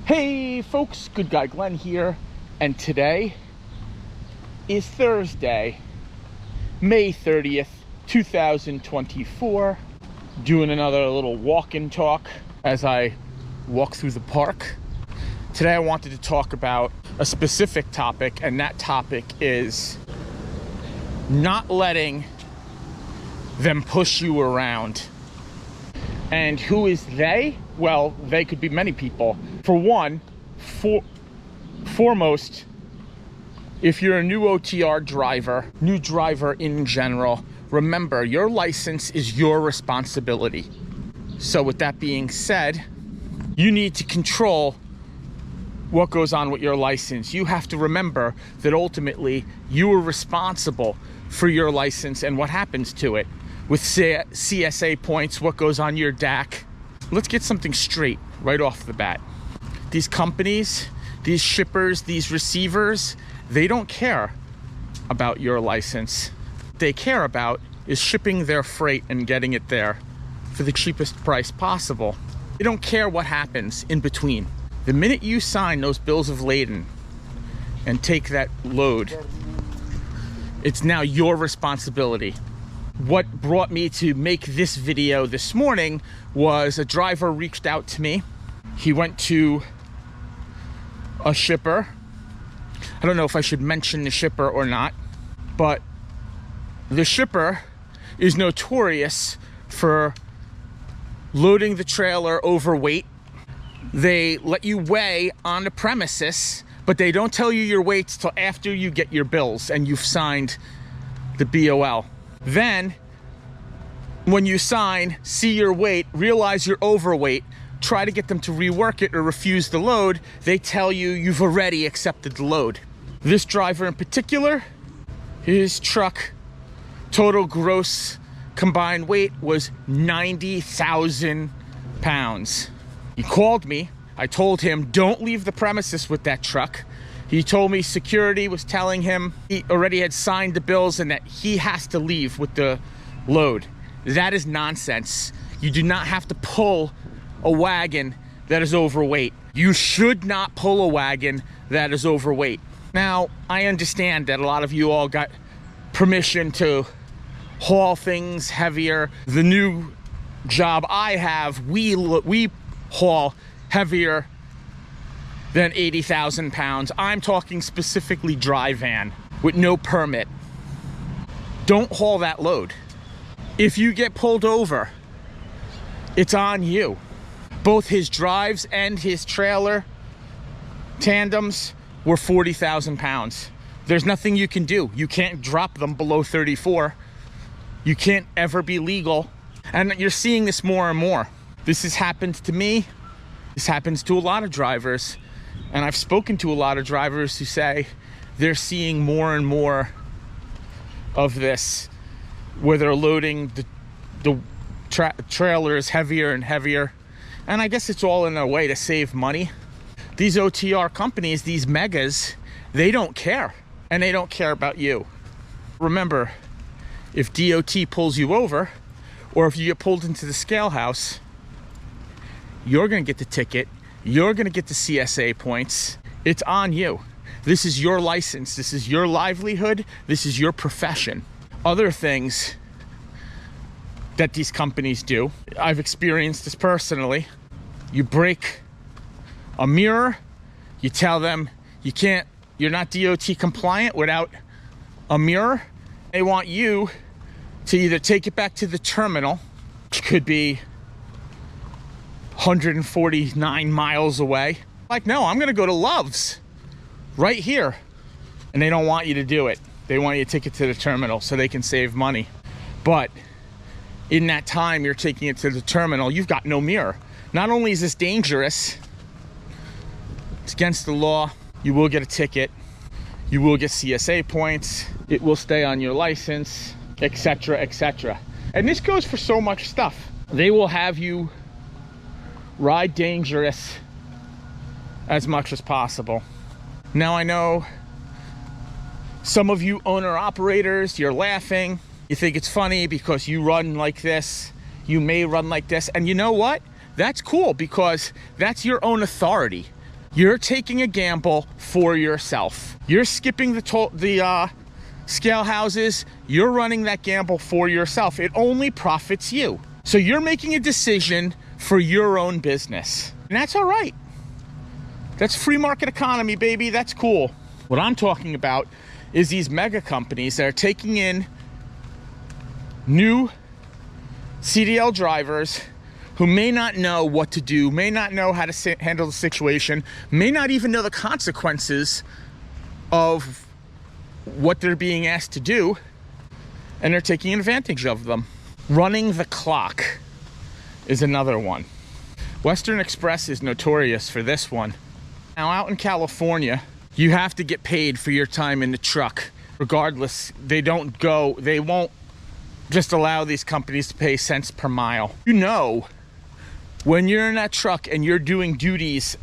Hey folks, Good Guy Glenn here, and today is Thursday, May 30th, 2024. Doing another little walk and talk as I walk through the park. Today I wanted to talk about a specific topic, and that topic is not letting them push you around. And who is they? Well, they could be many people. For one, foremost, if you're a new OTR driver, new driver in general, remember your license is your responsibility. So with that being said, you need to control what goes on with your license. You have to remember that ultimately you are responsible for your license and what happens to it. With CSA points, what goes on your DAC. Let's get something straight right off the bat. These companies, these shippers, these receivers, they don't care about your license. What they care about is shipping their freight and getting it there for the cheapest price possible. They don't care what happens in between. The minute you sign those bills of lading and take that load, it's now your responsibility. What brought me to make this video this morning was a driver reached out to me. He went to a shipper. I don't know if I should mention the shipper or not, but the shipper is notorious for loading the trailer overweight. They let you weigh on the premises, but they don't tell you your weights till after you get your bills and you've signed the BOL. Then, when you sign, see your weight, realize you're overweight, try to get them to rework it or refuse the load, they tell you you've already accepted the load. This driver in particular, his truck total gross combined weight was 90,000 pounds. He called me. I told him, don't leave the premises with that truck. He told me security was telling him he already had signed the bills and that he has to leave with the load. That is nonsense. You do not have to pull a wagon that is overweight. You should not pull a wagon that is overweight. Now, I understand that a lot of you all got permission to haul things heavier. The new job I have, we haul heavier than 80,000 pounds. I'm talking specifically dry van with no permit. Don't haul that load. If you get pulled over, it's on you. Both his drives and his trailer tandems were 40,000 pounds. There's nothing you can do. You can't drop them below 34. You can't ever be legal. And you're seeing this more and more. This has happened to me. This happens to a lot of drivers. And I've spoken to a lot of drivers who say they're seeing more and more of this, where they're loading the trailers heavier and heavier. And I guess it's all in their way to save money. These OTR companies, these megas, they don't care. And they don't care about you. Remember, if DOT pulls you over, or if you get pulled into the scale house, you're gonna get the ticket. You're gonna get the CSA points. It's on you. This is your license. This is your livelihood. This is your profession. Other things that these companies do, I've experienced this personally. You break a mirror, you tell them you're not DOT compliant without a mirror. They want you to either take it back to the terminal, which could be 149 miles away. Like, no, I'm gonna go to Love's right here. And they don't want you to do it. They want you to take it to the terminal so they can save money. But in that time you're taking it to the terminal, you've got no mirror. Not only is this dangerous, it's against the law. You will get a ticket. You will get CSA points. It will stay on your license, etc., etc. And this goes for so much stuff. They will have you ride dangerous as much as possible. Now, I know some of you owner operators, you're laughing. You think it's funny because you run like this. You may run like this. And you know what? That's cool because that's your own authority. You're taking a gamble for yourself. You're skipping the scale houses. You're running that gamble for yourself. It only profits you. So you're making a decision for your own business. And that's all right. That's free market economy, baby. That's cool. What I'm talking about is these mega companies that are taking in new CDL drivers who may not know what to do, may not know how to handle the situation, may not even know the consequences of what they're being asked to do, and they're taking advantage of them. Running the clock is another one. Western Express is notorious for this one. Now, out in California, you have to get paid for your time in the truck. Regardless, they won't just allow these companies to pay cents per mile. You know, when you're in that truck and you're doing duties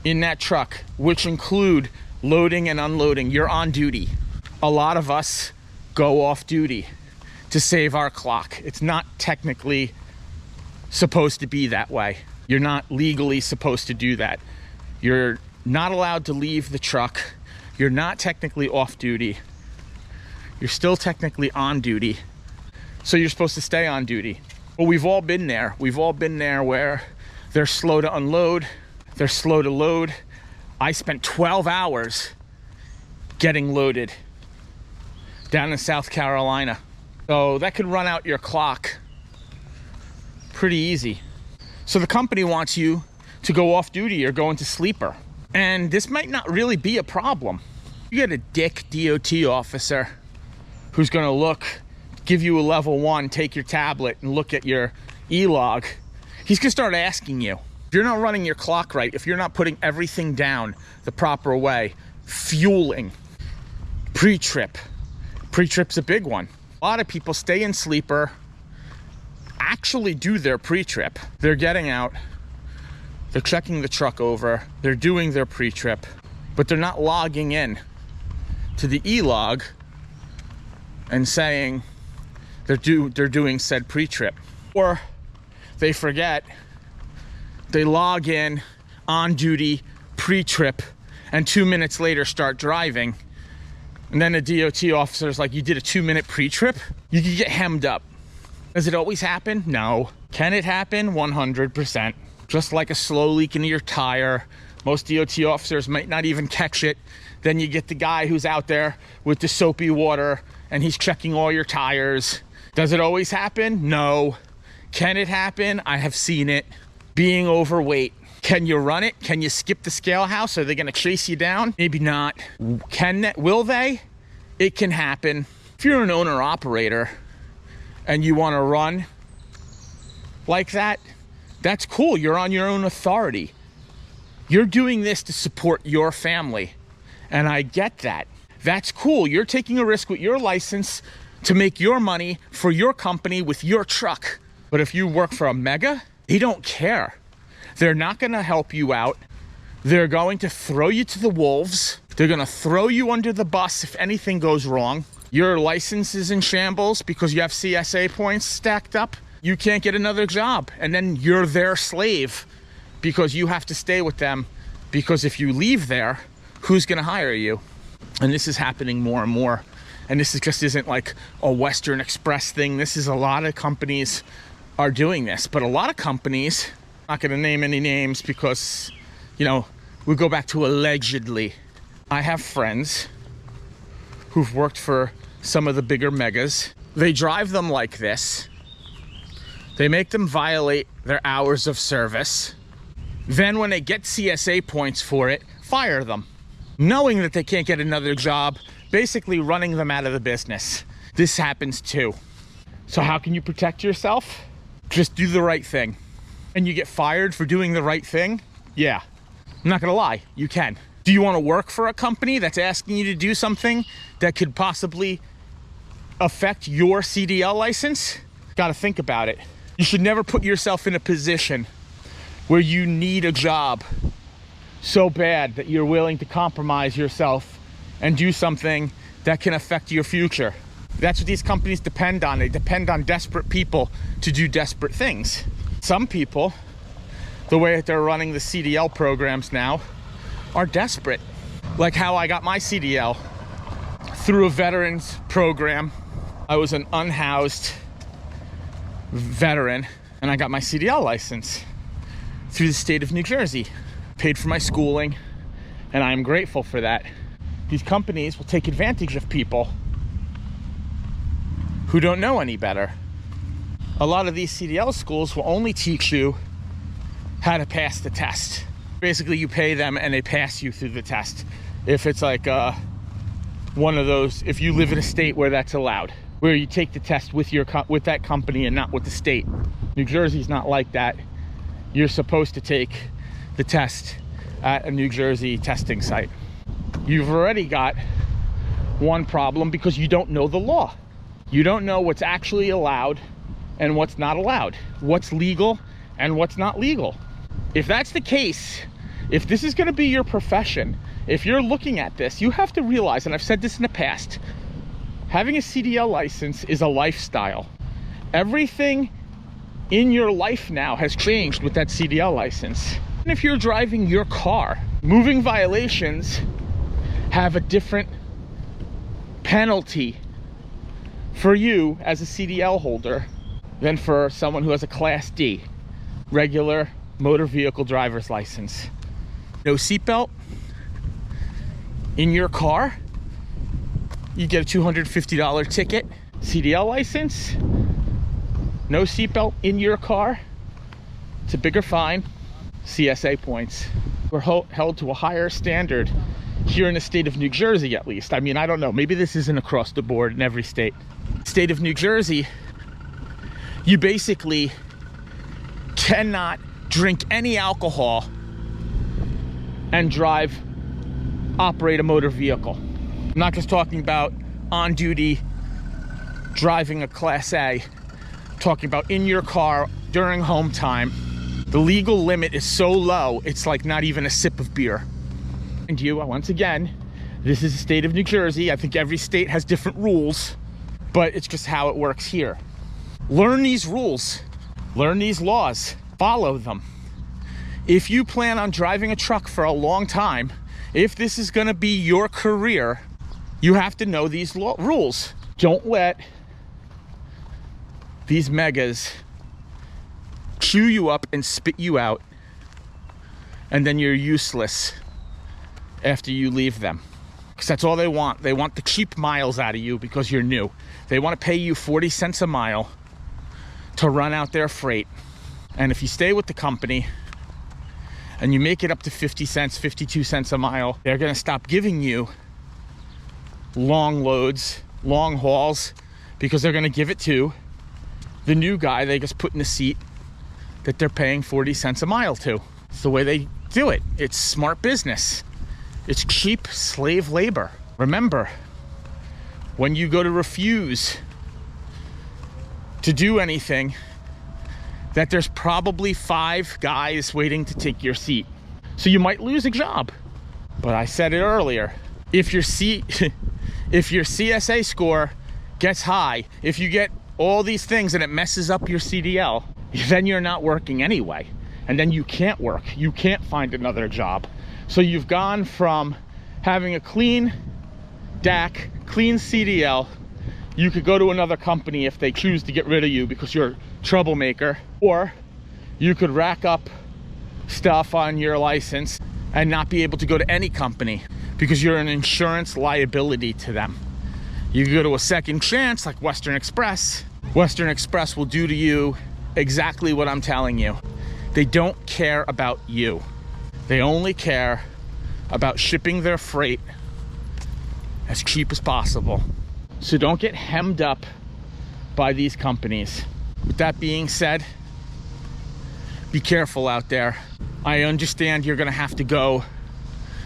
in that truck, which include loading and unloading, you're on duty. A lot of us go off duty to save our clock. It's not technically supposed to be that way. You're not legally supposed to do that. You're not allowed to leave the truck. You're not technically off duty. You're still technically on duty. So you're supposed to stay on duty. Well, we've all been there. We've all been there where they're slow to unload. They're slow to load. I spent 12 hours getting loaded down in South Carolina. So that could run out your clock pretty easy. So the company wants you to go off duty or go into sleeper. And this might not really be a problem. You get a dick DOT officer who's gonna give you a level 1, take your tablet and look at your e-log. He's gonna start asking you. If you're not running your clock right, if you're not putting everything down the proper way, fueling, pre-trip. Pre-trip's a big one. A lot of people stay in sleeper, actually do their pre-trip. They're getting out, they're checking the truck over, they're doing their pre-trip, but they're not logging in to the e-log and saying they're doing said pre-trip. Or they forget, they log in, on duty, pre-trip, and 2 minutes later start driving. And then the DOT officer's like, you did a 2-minute pre-trip? You could get hemmed up. Does it always happen? No. Can it happen? 100%. Just like a slow leak in your tire. Most DOT officers might not even catch it. Then you get the guy who's out there with the soapy water and he's checking all your tires. Does it always happen? No. Can it happen? I have seen it. Being overweight. Can you run it? Can you skip the scale house? Are they gonna chase you down? Maybe not. Will they? It can happen. If you're an owner operator and you wanna run like that, that's cool. You're on your own authority. You're doing this to support your family. And I get that. That's cool. You're taking a risk with your license to make your money for your company with your truck. But if you work for a mega, they don't care. They're not gonna help you out. They're going to throw you to the wolves. They're gonna throw you under the bus if anything goes wrong. Your license is in shambles because you have CSA points stacked up. You can't get another job. And then you're their slave because you have to stay with them. Because if you leave there, who's gonna hire you? And this is happening more and more. And this just isn't like a Western Express thing. This is a lot of companies are doing this. But a lot of companies, not gonna name any names because, we go back to allegedly. I have friends who've worked for some of the bigger megas. They drive them like this. They make them violate their hours of service. Then when they get CSA points for it, fire them. Knowing that they can't get another job, basically running them out of the business. This happens too. So how can you protect yourself? Just do the right thing. And you get fired for doing the right thing? Yeah, I'm not gonna lie, you can. Do you wanna work for a company that's asking you to do something that could possibly affect your CDL license? Gotta think about it. You should never put yourself in a position where you need a job so bad that you're willing to compromise yourself and do something that can affect your future. That's what these companies depend on. They depend on desperate people to do desperate things. Some people, the way that they're running the CDL programs now, are desperate. Like how I got my CDL through a veterans program. I was an unhoused veteran, and I got my CDL license through the state of New Jersey. Paid for my schooling, and I am grateful for that. These companies will take advantage of people who don't know any better. A lot of these CDL schools will only teach you how to pass the test. Basically, you pay them and they pass you through the test. If it's like one of those, if you live in a state where that's allowed, where you take the test with that company and not with the state. New Jersey's not like that. You're supposed to take the test at a New Jersey testing site. You've already got one problem because you don't know the law. You don't know what's actually allowed and what's not allowed, what's legal and what's not legal. If that's the case, if this is going to be your profession, if you're looking at this, you have to realize, and I've said this in the past, having a CDL license is a lifestyle. Everything in your life now has changed with that CDL license. And if you're driving your car, moving violations have a different penalty for you as a CDL holder than for someone who has a Class D, regular motor vehicle driver's license. No seatbelt in your car, you get a $250 ticket. CDL license, no seatbelt in your car, it's a bigger fine. CSA points. We're held to a higher standard here in the state of New Jersey, at least. I mean, I don't know, maybe this isn't across the board in every state. State of New Jersey, you basically cannot drink any alcohol and operate a motor vehicle. I'm not just talking about on duty driving a Class A, I'm talking about in your car during home time. The legal limit is so low, it's like not even a sip of beer. And once again, this is the state of New Jersey. I think every state has different rules, but it's just how it works here. Learn these rules, learn these laws, follow them. If you plan on driving a truck for a long time, if this is gonna be your career, you have to know these rules. Don't let these megas chew you up and spit you out, and then you're useless after you leave them. Because that's all they want. They want the cheap miles out of you because you're new. They want to pay you 40 cents a mile to run out their freight. And if you stay with the company and you make it up to 50 cents, 52 cents a mile, they're going to stop giving you long loads, long hauls, because they're going to give it to the new guy they just put in the seat that they're paying 40 cents a mile to. It's the way they do it. It's smart business. It's cheap slave labor. Remember, when you go to refuse to do anything, that there's probably 5 guys waiting to take your seat. So you might lose a job. But I said it earlier, if your CSA score gets high, if you get all these things and it messes up your CDL, then you're not working anyway. And then you can't work. You can't find another job. So you've gone from having a clean DAC, clean CDL. You could go to another company if they choose to get rid of you because you're a troublemaker. Or you could rack up stuff on your license and not be able to go to any company because you're an insurance liability to them. You could go to a second chance like Western Express. Western Express will do to you exactly what I'm telling you. They don't care about you. They only care about shipping their freight as cheap as possible. So don't get hemmed up by these companies. With that being said, be careful out there. I understand you're gonna have to go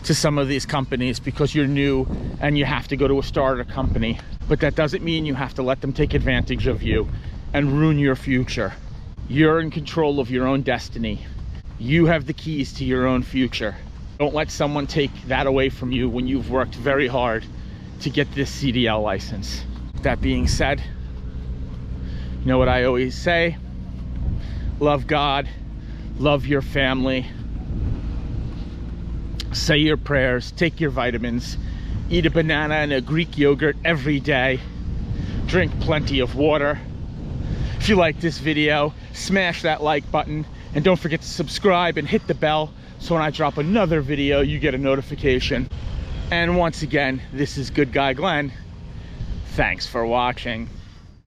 to some of these companies because you're new and you have to go to a starter company, but that doesn't mean you have to let them take advantage of you and ruin your future. You're in control of your own destiny. You have the keys to your own future. Don't let someone take that away from you when you've worked very hard to get this CDL license. That being said, you know what I always say? Love God, love your family, say your prayers, take your vitamins, eat a banana and a Greek yogurt every day, drink plenty of water. If you like this video, smash that like button, and don't forget to subscribe and hit the bell so when I drop another video, you get a notification. And once again, this is Good Guy Glenn. Thanks for watching.